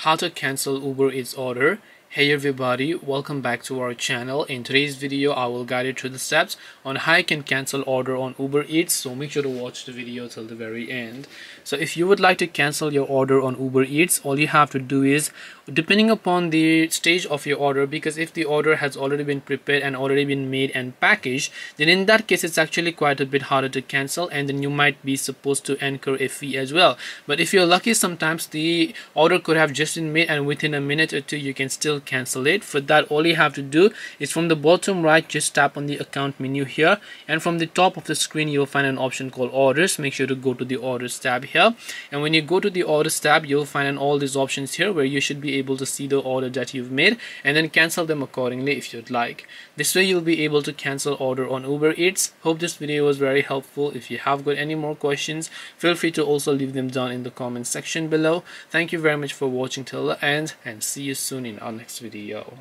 how to cancel Uber Eats order. Hey everybody, welcome back to our channel. In today's video I will guide you through the steps on how you can cancel order on Uber Eats, so make sure to watch the video till the very end. So if you would like to cancel your order on Uber Eats, all you have to do is, depending upon the stage of your order, because if the order has already been prepared and already been made and packaged, then in that case it's actually quite a bit harder to cancel, and then you might be supposed to incur a fee as well. But if you're lucky, sometimes the order could have just been made and within a minute or two you can still cancel it. For that, all you have to do is from the bottom right, just tap on the account menu here, and from the top of the screen you'll find an option called orders. Make sure to go to the orders tab here, and when you go to the orders tab you'll find all these options here where you should be able to see the order that you've made and then cancel them accordingly if you'd like. This way you'll be able to cancel order on Uber Eats. Hope this video was very helpful. If you have got any more questions, feel free to also leave them down in the comment section below. Thank you very much for watching till the end, and see you soon in our next video.